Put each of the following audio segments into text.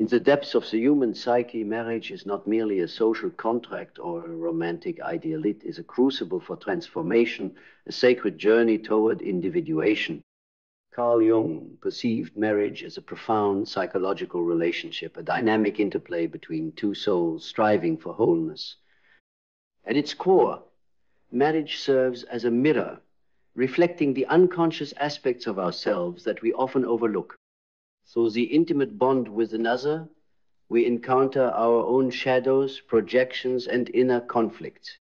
In the depths of the human psyche, marriage is not merely a social contract or a romantic ideal. It is a crucible for transformation, a sacred journey toward individuation. Carl Jung perceived marriage as a profound psychological relationship, a dynamic interplay between two souls striving for wholeness. At its core, marriage serves as a mirror, reflecting the unconscious aspects of ourselves that we often overlook. Through the intimate bond with another, we encounter our own shadows, projections, and inner conflicts.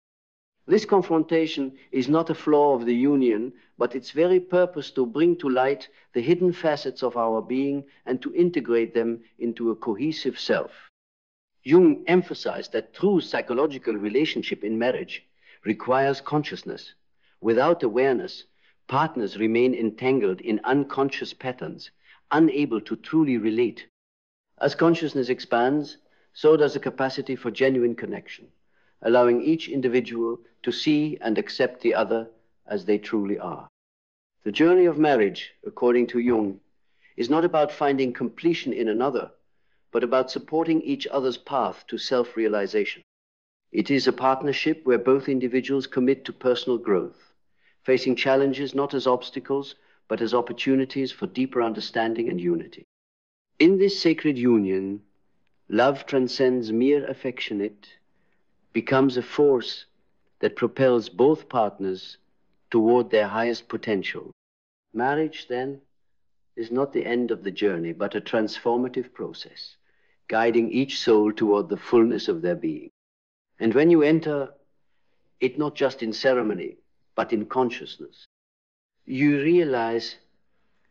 This confrontation is not a flaw of the union, but its very purpose to bring to light the hidden facets of our being and to integrate them into a cohesive self. Jung emphasized that true psychological relationship in marriage requires consciousness. Without awareness, partners remain entangled in unconscious patterns, unable to truly relate. As consciousness expands, so does the capacity for genuine connection, allowing each individual to see and accept the other as they truly are. The journey of marriage, according to Jung, is not about finding completion in another, but about supporting each other's path to self-realization. It is a partnership where both individuals commit to personal growth, facing challenges not as obstacles, but as opportunities for deeper understanding and unity. In this sacred union, love transcends mere affection. It becomes a force that propels both partners toward their highest potential. Marriage, then, is not the end of the journey, but a transformative process, guiding each soul toward the fullness of their being. And when you enter it not just in ceremony, but in consciousness, you realize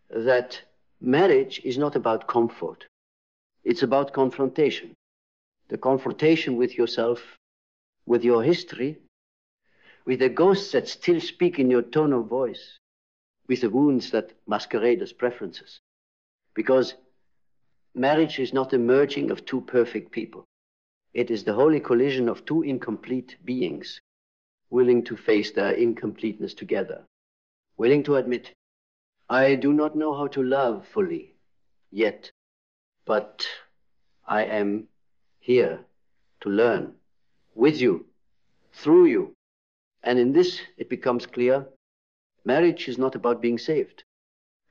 that marriage is not about comfort. It's about confrontation. The confrontation with yourself, with your history, with the ghosts that still speak in your tone of voice, with the wounds that masquerade as preferences. Because marriage is not a merging of two perfect people. It is the holy collision of two incomplete beings, willing to face their incompleteness together, willing to admit, I do not know how to love fully yet, but I am here to learn with you, through you. And in this, it becomes clear, marriage is not about being saved.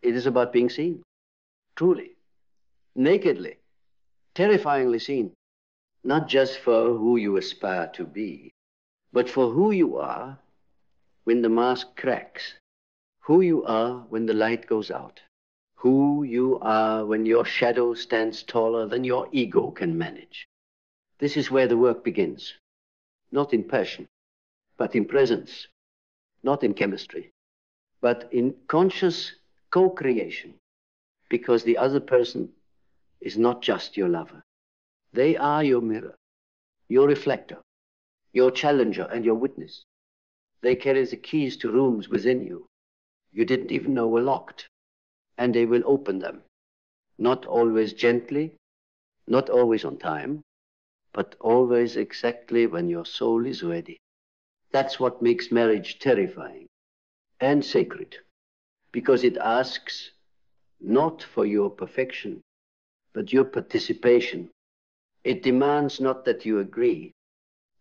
It is about being seen, truly, nakedly, terrifyingly seen, not just for who you aspire to be, but for who you are when the mask cracks, who you are when the light goes out, who you are when your shadow stands taller than your ego can manage. This is where the work begins, not in passion, but in presence, not in chemistry, but in conscious co-creation, because the other person is not just your lover. They are your mirror, your reflector, your challenger, and your witness. They carry the keys to rooms within you you didn't even know were locked, and they will open them, not always gently, not always on time, but always exactly when your soul is ready. That's what makes marriage terrifying and sacred, because it asks not for your perfection, but your participation. It demands not that you agree,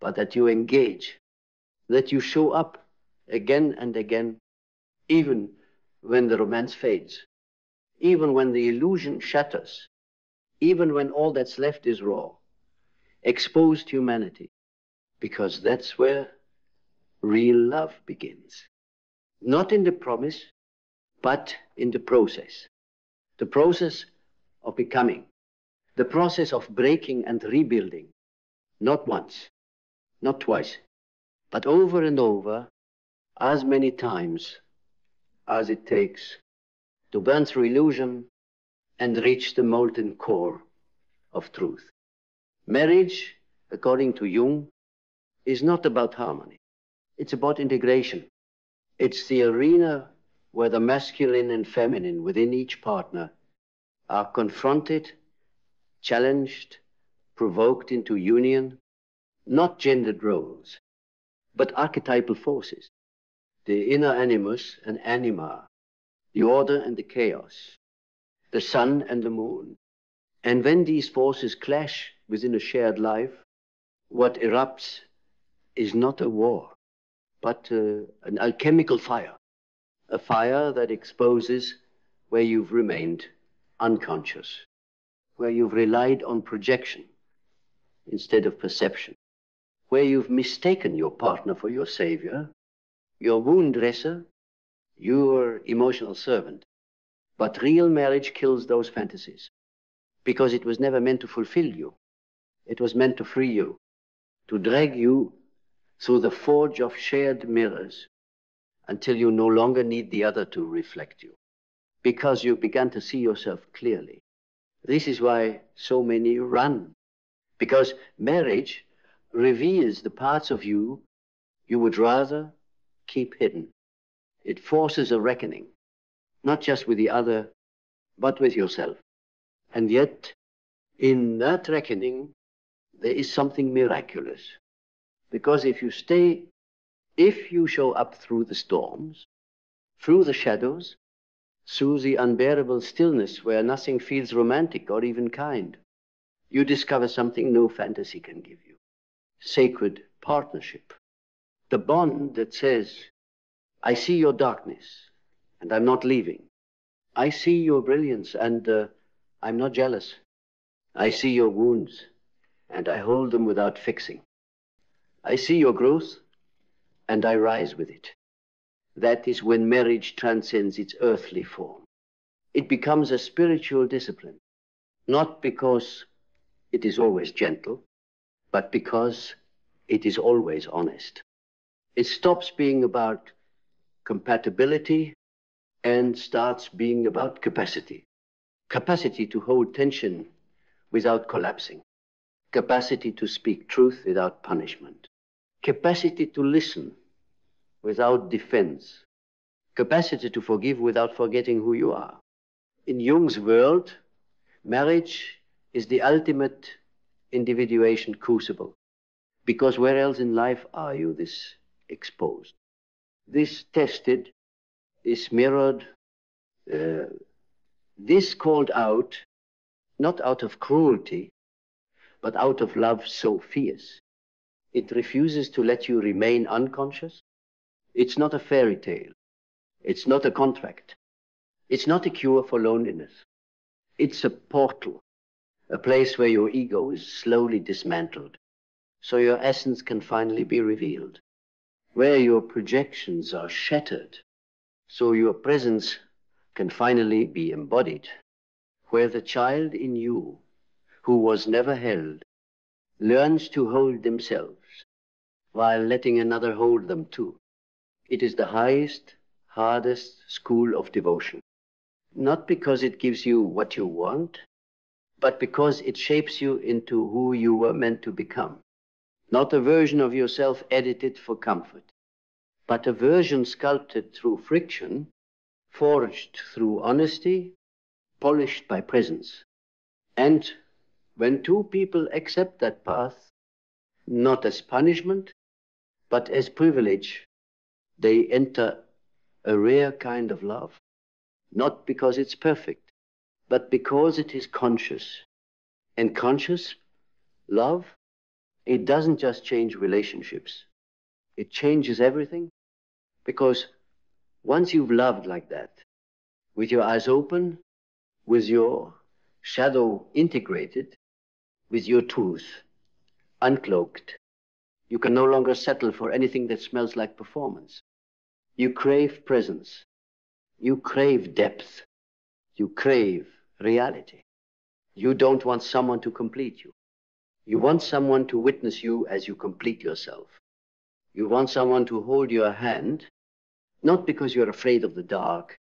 but that you engage, that you show up again and again, even when the romance fades, even when the illusion shatters, even when all that's left is raw, exposed humanity, because that's where real love begins. Not in the promise, but in the process of becoming, the process of breaking and rebuilding, not once, not twice, but over and over, as many times as it takes to burn through illusion and reach the molten core of truth. Marriage, according to Jung, is not about harmony. It's about integration. It's the arena where the masculine and feminine within each partner are confronted, challenged, provoked into union, not gendered roles, but archetypal forces, the inner animus and anima, the order and the chaos, the sun and the moon, And when these forces clash within a shared life, what erupts is not a war, but an alchemical fire. A fire that exposes where you've remained unconscious, where you've relied on projection instead of perception, where you've mistaken your partner for your savior, your wound dresser, your emotional servant. But real marriage kills those fantasies because it was never meant to fulfill you. It was meant to free you, to drag you through the forge of shared mirrors until you no longer need the other to reflect you, because you began to see yourself clearly. This is why so many run, because marriage reveals the parts of you you would rather keep hidden. It forces a reckoning, not just with the other, but with yourself. And yet, in that reckoning, there is something miraculous. Because if you show up through the storms, through the shadows, through the unbearable stillness where nothing feels romantic or even kind, you discover something no fantasy can give you. Sacred partnership. The bond that says, I see your darkness and I'm not leaving. I see your brilliance and I'm not jealous. I see your wounds and I hold them without fixing. I see your growth and I rise with it. That is when marriage transcends its earthly form. It becomes a spiritual discipline, not because it is always gentle, but because it is always honest. It stops being about compatibility and starts being about capacity. Capacity to hold tension without collapsing. Capacity to speak truth without punishment. Capacity to listen without defense. Capacity to forgive without forgetting who you are. In Jung's world, marriage is the ultimate individuation crucible. Because where else in life are you this exposed? This tested, this mirrored, this called out, not out of cruelty, but out of love so fierce. It refuses to let you remain unconscious. It's not a fairy tale. It's not a contract. It's not a cure for loneliness. It's a portal, a place where your ego is slowly dismantled, so your essence can finally be revealed, where your projections are shattered, so your presence can finally be embodied, where the child in you, who was never held, learns to hold themselves while letting another hold them too. It is the highest, hardest school of devotion. Not because it gives you what you want, but because it shapes you into who you were meant to become. Not a version of yourself edited for comfort, but a version sculpted through friction, forged through honesty, polished by presence. And when two people accept that path, not as punishment, but as privilege, they enter a rare kind of love. Not because it's perfect, but because it is conscious. And conscious love, it doesn't just change relationships. It changes everything, because once you've loved like that, with your eyes open, with your shadow integrated, with your truth uncloaked, you can no longer settle for anything that smells like performance. You crave presence. You crave depth. You crave reality. You don't want someone to complete you. You want someone to witness you as you complete yourself. You want someone to hold your hand, not because you're afraid of the dark,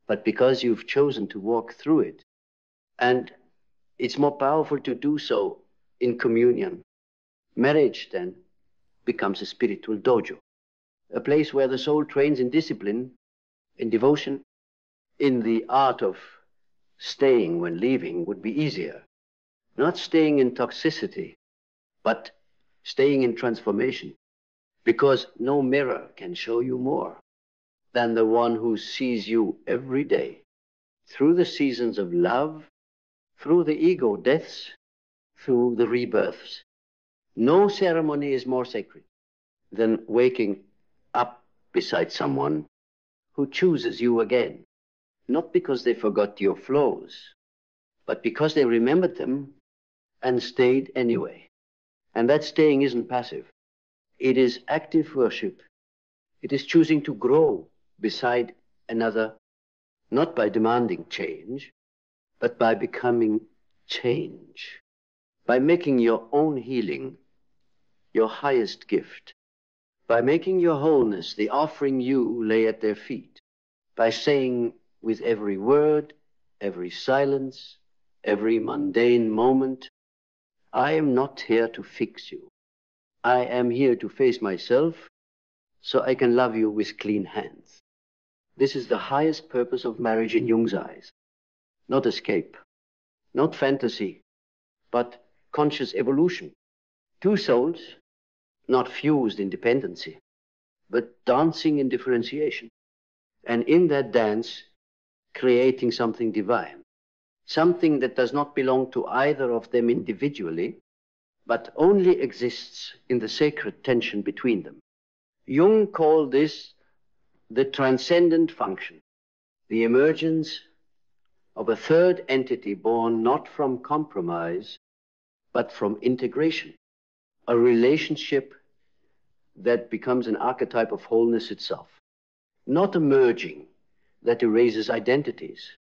but because you've chosen to walk through it. And it's more powerful to do so in communion. Marriage, then, becomes a spiritual dojo, a place where the soul trains in discipline, in devotion, in the art of staying when leaving would be easier. Not staying in toxicity, but staying in transformation. Because no mirror can show you more than the one who sees you every day through the seasons of love, through the ego deaths, through the rebirths. No ceremony is more sacred than waking up beside someone who chooses you again, not because they forgot your flaws, but because they remembered them and stayed anyway. And that staying isn't passive. It is active worship. It is choosing to grow beside another, not by demanding change, but by becoming change, by making your own healing your highest gift, by making your wholeness the offering you lay at their feet, by saying with every word, every silence, every mundane moment, I am not here to fix you. I am here to face myself so I can love you with clean hands. This is the highest purpose of marriage in Jung's eyes. Not escape, not fantasy, but conscious evolution. Two souls, not fused in dependency, but dancing in differentiation. And in that dance, creating something divine. Something that does not belong to either of them individually, but only exists in the sacred tension between them. Jung called this the transcendent function, the emergence of a third entity born not from compromise, but from integration, a relationship that becomes an archetype of wholeness itself. Not a merging that erases identities,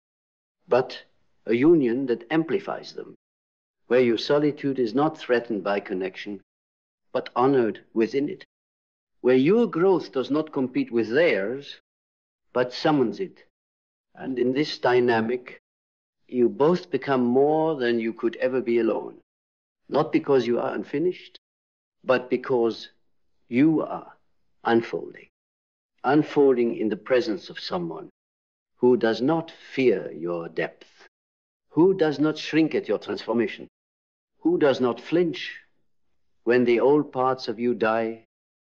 but a union that amplifies them, where your solitude is not threatened by connection, but honored within it, where your growth does not compete with theirs, but summons it. And in this dynamic, you both become more than you could ever be alone, not because you are unfinished, but because you are unfolding, unfolding in the presence of someone who does not fear your depth, who does not shrink at your transformation, who does not flinch when the old parts of you die,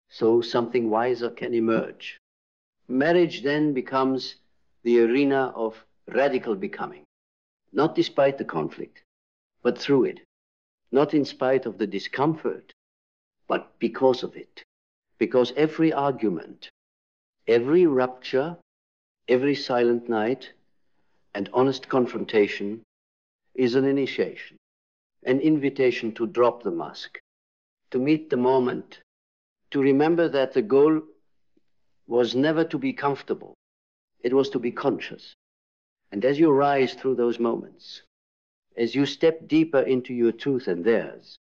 so something wiser can emerge. Marriage then becomes the arena of radical becoming, not despite the conflict, but through it, not in spite of the discomfort, but because of it. Because every argument, every rupture, every silent night, and honest confrontation is an initiation, an invitation to drop the mask, to meet the moment, to remember that the goal was never to be comfortable. It was to be conscious. And as you rise through those moments, as you step deeper into your truth and theirs,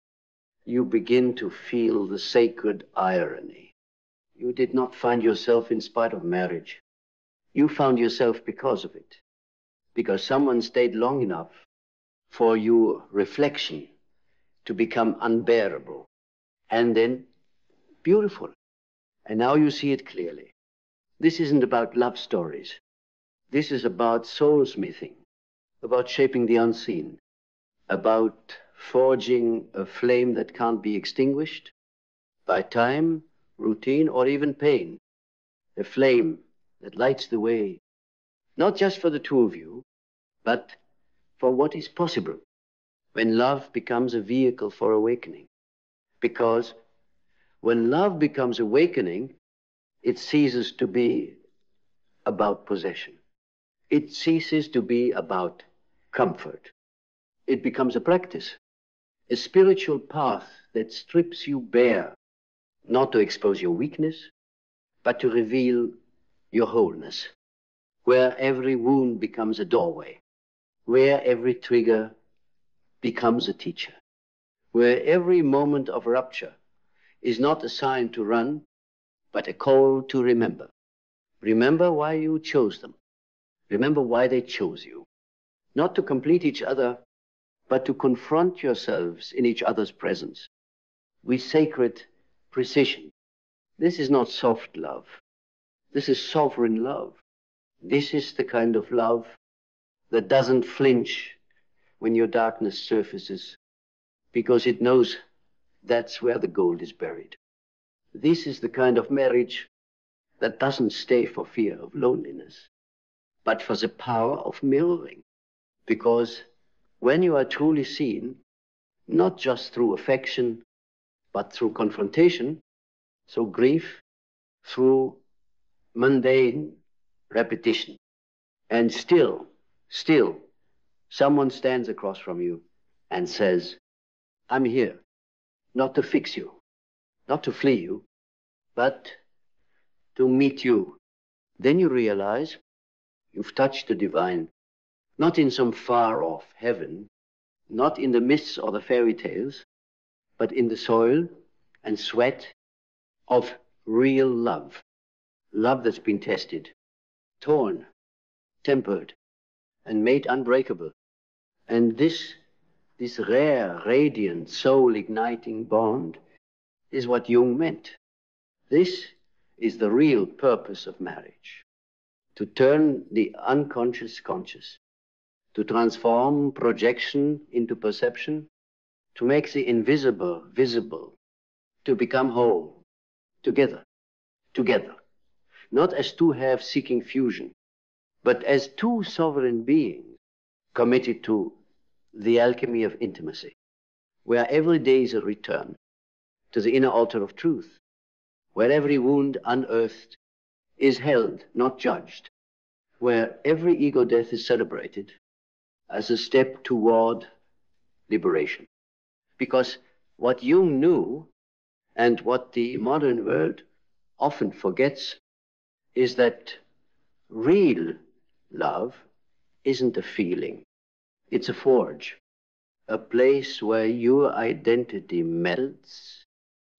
you begin to feel the sacred irony. You did not find yourself in spite of marriage. You found yourself because of it, because someone stayed long enough for your reflection to become unbearable, and then beautiful. And now you see it clearly. This isn't about love stories. This is about soul smithing, about shaping the unseen, about forging a flame that can't be extinguished by time, routine, or even pain. A flame that lights the way, not just for the two of you, but for what is possible when love becomes a vehicle for awakening. Because when love becomes awakening, it ceases to be about possession. It ceases to be about comfort. It becomes a practice, a spiritual path that strips you bare, not to expose your weakness, but to reveal your wholeness, where every wound becomes a doorway, where every trigger becomes a teacher, where every moment of rupture is not a sign to run, but a call to remember. Remember why you chose them. Remember why they chose you. Not to complete each other, but to confront yourselves in each other's presence with sacred precision. This is not soft love. This is sovereign love. This is the kind of love that doesn't flinch when your darkness surfaces, because it knows that's where the gold is buried. This is the kind of marriage that doesn't stay for fear of loneliness, but for the power of mirroring. Because when you are truly seen, not just through affection, but through confrontation, through grief, through mundane repetition. And still, someone stands across from you and says, I'm here, not to fix you, not to flee you, but to meet you. Then you realize you've touched the divine, not in some far-off heaven, not in the myths or the fairy tales, but in the soil and sweat of real love. Love that's been tested, torn, tempered, and made unbreakable. And this rare, radiant, soul-igniting bond is what Jung meant. This is the real purpose of marriage, to turn the unconscious conscious, to transform projection into perception, to make the invisible visible, to become whole, together, not as two halves seeking fusion, but as two sovereign beings committed to the alchemy of intimacy, where every day is a return to the inner altar of truth, where every wound unearthed is held, not judged, where every ego death is celebrated as a step toward liberation. Because what Jung knew, and what the modern world often forgets, is that real love isn't a feeling. It's a forge, a place where your identity melts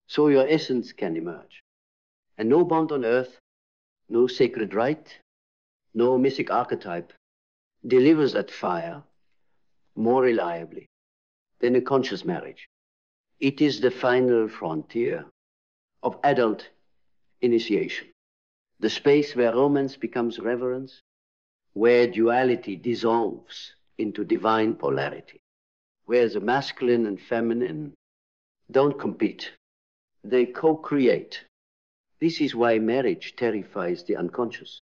so your essence can emerge. And no bond on earth, no sacred rite, no mythic archetype delivers that fire more reliably than a conscious marriage. It is the final frontier of adult initiation, the space where romance becomes reverence, where duality dissolves into divine polarity, where the masculine and feminine don't compete, they co-create. This is why marriage terrifies the unconscious,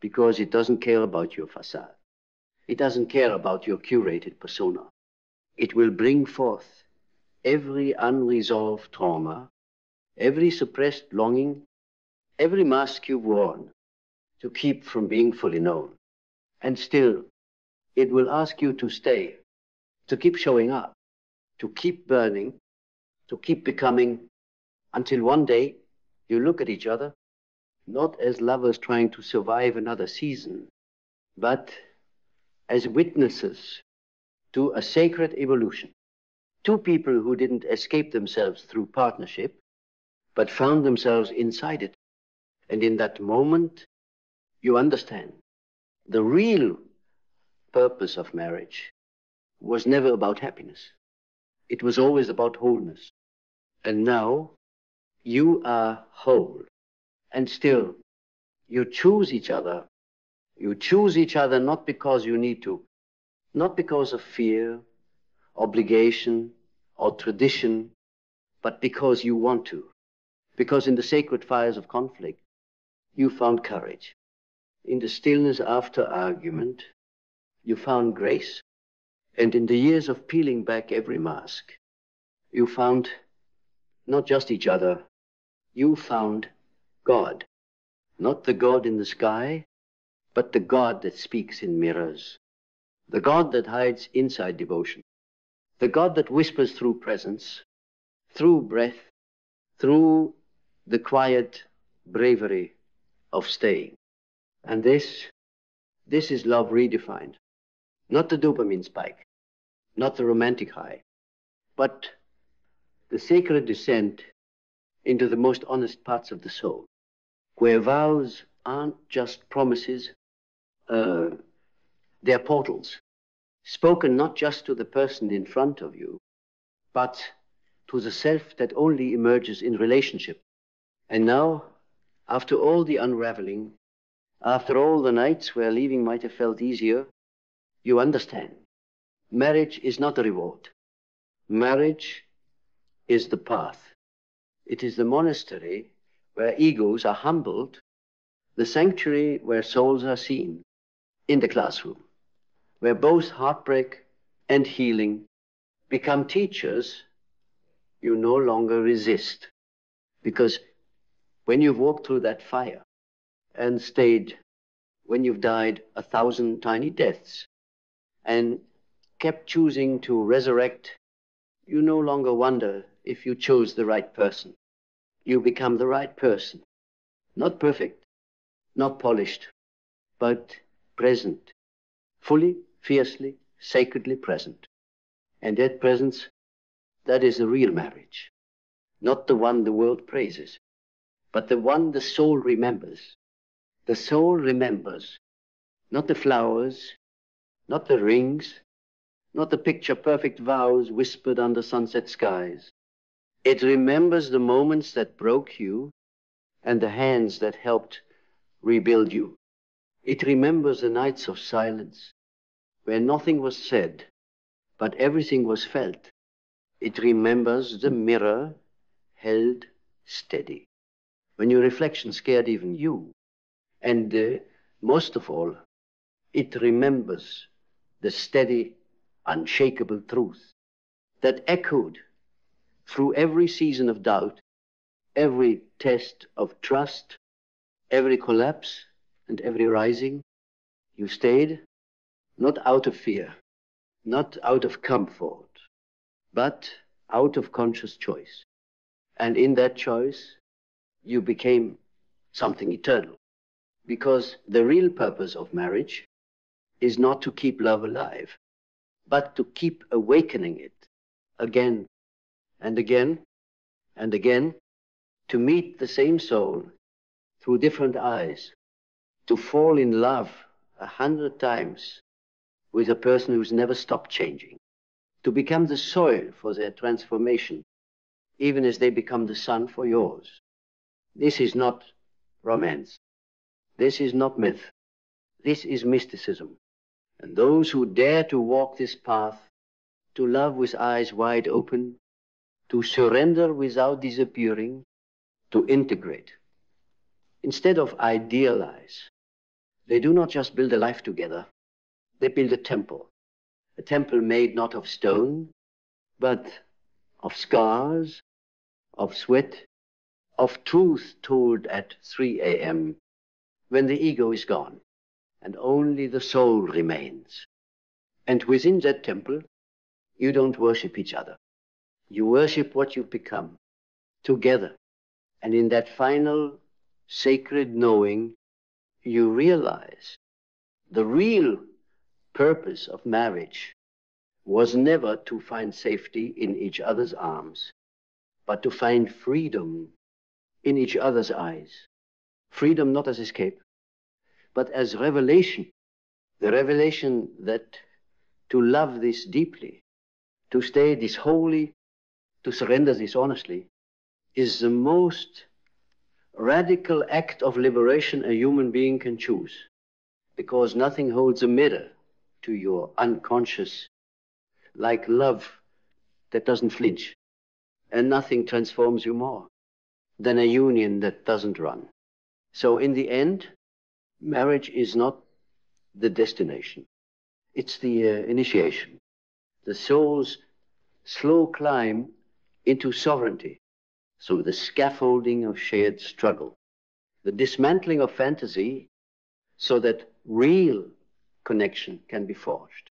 because it doesn't care about your facade. It doesn't care about your curated persona. It will bring forth every unresolved trauma, every suppressed longing, every mask you've worn to keep from being fully known. And still, it will ask you to stay, to keep showing up, to keep burning, to keep becoming, until one day you look at each other, not as lovers trying to survive another season, but as witnesses to a sacred evolution. Two people who didn't escape themselves through partnership, but found themselves inside it. And in that moment, you understand the real purpose of marriage was never about happiness. It was always about wholeness. And now you are whole. And still, you choose each other. You choose each other not because you need to, not because of fear, obligation, or tradition, but because you want to. Because in the sacred fires of conflict, you found courage. In the stillness after argument, you found grace. And in the years of peeling back every mask, you found not just each other, you found God. Not the God in the sky, but the God that speaks in mirrors. The God that hides inside devotion. The God that whispers through presence, through breath, through the quiet bravery of staying. And this is love redefined. Not the dopamine spike, not the romantic high, but the sacred descent into the most honest parts of the soul, where vows aren't just promises, they're portals, spoken not just to the person in front of you, but to the self that only emerges in relationship. And now, after all the unraveling, after all the nights where leaving might have felt easier, you understand. Marriage is not a reward. Marriage is the path. It is the monastery where egos are humbled, the sanctuary where souls are seen, in the classroom, where both heartbreak and healing. Become teachers, you no longer resist. Because when you've walked through that fire and stayed, when you've died 1,000 tiny deaths and kept choosing to resurrect, you no longer wonder if you chose the right person. You become the right person. Not perfect, not polished, but present. Fully, fiercely, sacredly present. And that presence, that is the real marriage. Not the one the world praises, but the one the soul remembers. The soul remembers not the flowers, not the rings, not the picture-perfect vows whispered under sunset skies. It remembers the moments that broke you and the hands that helped rebuild you. It remembers the nights of silence where nothing was said, but everything was felt. It remembers the mirror held steady when your reflection scared even you. And most of all, it remembers the steady, unshakable truth that echoed through every season of doubt, every test of trust, every collapse and every rising. You stayed, not out of fear, not out of comfort, but out of conscious choice. And in that choice, you became something eternal. Because the real purpose of marriage is not to keep love alive, but to keep awakening it again and again and again, to meet the same soul through different eyes, to fall in love 100 times with a person who's never stopped changing, to become the soil for their transformation, even as they become the sun for yours. This is not romance. This is not myth. This is mysticism. And those who dare to walk this path, to love with eyes wide open, to surrender without disappearing, to integrate, instead of idealize, they do not just build a life together, they build a temple made not of stone, but of scars, of sweat, of truth told at 3 a.m. when the ego is gone and only the soul remains. And within that temple, you don't worship each other. You worship what you've become together. And in that final sacred knowing, you realize the real purpose of marriage was never to find safety in each other's arms, but to find freedom in each other's eyes. Freedom not as escape, but as revelation. The revelation that to love this deeply, to stay this wholly, to surrender this honestly, is the most radical act of liberation a human being can choose. Because nothing holds a mirror to your unconscious like love that doesn't flinch. And nothing transforms you more than a union that doesn't run. So in the end, marriage is not the destination. It's the initiation. The soul's slow climb into sovereignty through the scaffolding of shared struggle. The dismantling of fantasy so that real connection can be forged.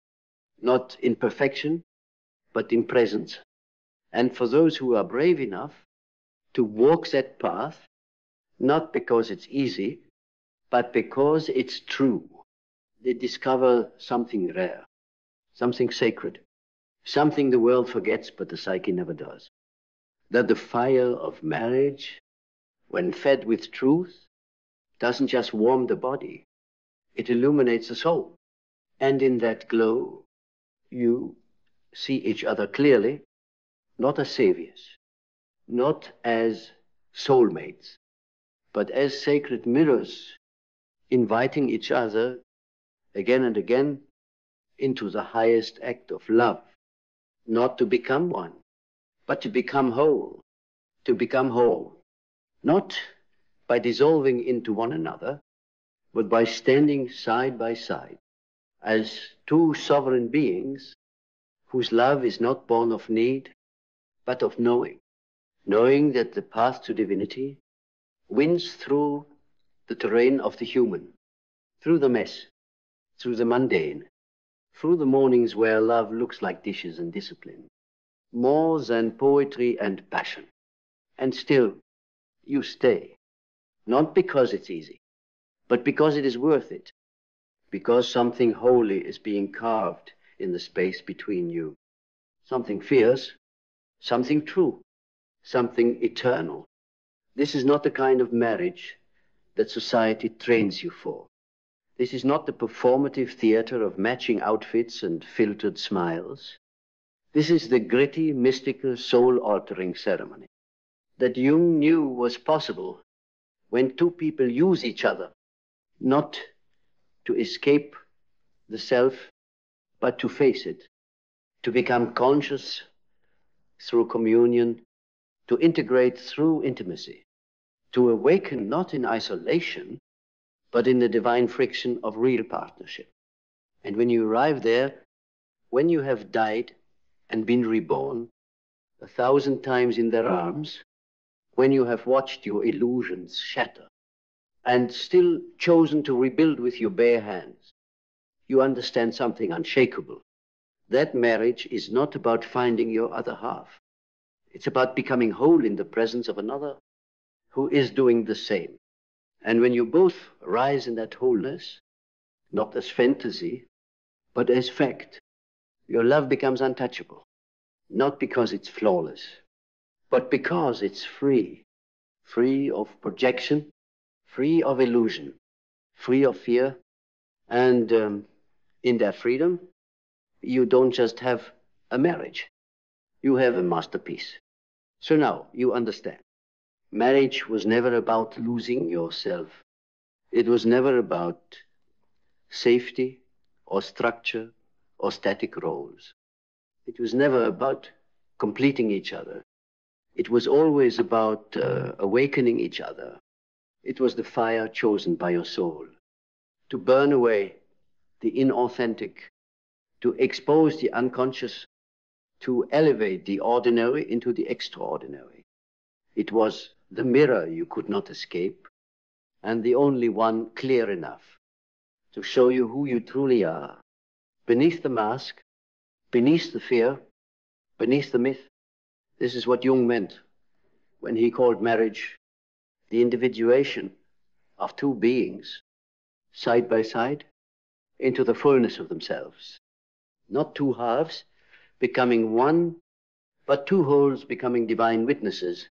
Not in perfection, but in presence. And for those who are brave enough to walk that path, not because it's easy, but because it's true, they discover something rare, something sacred, something the world forgets but the psyche never does. That the fire of marriage, when fed with truth, doesn't just warm the body, it illuminates the soul. And in that glow, you see each other clearly, not as saviors, not as soulmates, but as sacred mirrors, inviting each other again and again into the highest act of love, not to become one, but to become whole, not by dissolving into one another, but by standing side by side as two sovereign beings whose love is not born of need, but of knowing. Knowing that the path to divinity wins through the terrain of the human, through the mess, through the mundane, through the mornings where love looks like dishes and discipline, more than poetry and passion. And still, you stay, not because it's easy, but because it is worth it, because something holy is being carved in the space between you, something fierce, something true, something eternal. This is not the kind of marriage that society trains you for. This is not the performative theater of matching outfits and filtered smiles. This is the gritty, mystical, soul-altering ceremony that Jung knew was possible when two people use each other, not to escape the self, but to face it, to become conscious through communion, to integrate through intimacy, to awaken not in isolation, but in the divine friction of real partnership. And when you arrive there, when you have died and been reborn 1,000 times in their arms, when you have watched your illusions shatter and still chosen to rebuild with your bare hands, you understand something unshakable. That marriage is not about finding your other half. It's about becoming whole in the presence of another who is doing the same. And when you both rise in that wholeness, not as fantasy, but as fact, your love becomes untouchable. Not because it's flawless, but because it's free. Free of projection, free of illusion, free of fear. And in that freedom, you don't just have a marriage, you have a masterpiece. So now you understand. Marriage was never about losing yourself. It was never about safety or structure or static roles. It was never about completing each other. It was always about awakening each other. It was the fire chosen by your soul to burn away the inauthentic, to expose the unconscious, to elevate the ordinary into the extraordinary. It was the mirror you could not escape, and the only one clear enough to show you who you truly are, beneath the mask, beneath the fear, beneath the myth. This is what Jung meant when he called marriage the individuation of two beings, side by side, into the fullness of themselves. Not two halves becoming one, but two wholes becoming divine witnesses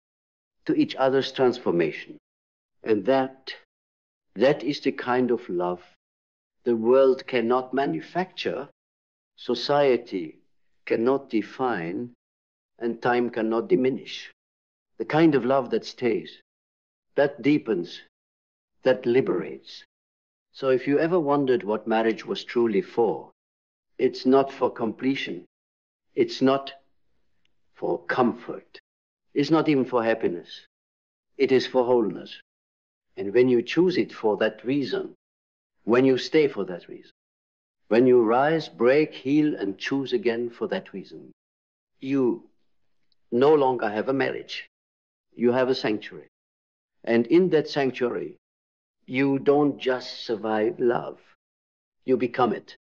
to each other's transformation. And that is the kind of love the world cannot manufacture, society cannot define, and time cannot diminish. The kind of love that stays, that deepens, that liberates. So if you ever wondered what marriage was truly for, it's not for completion. It's not for comfort. It's not even for happiness. It is for wholeness. And when you choose it for that reason, when you stay for that reason, when you rise, break, heal, and choose again for that reason, you no longer have a marriage. You have a sanctuary. And in that sanctuary, you don't just survive love. You become it.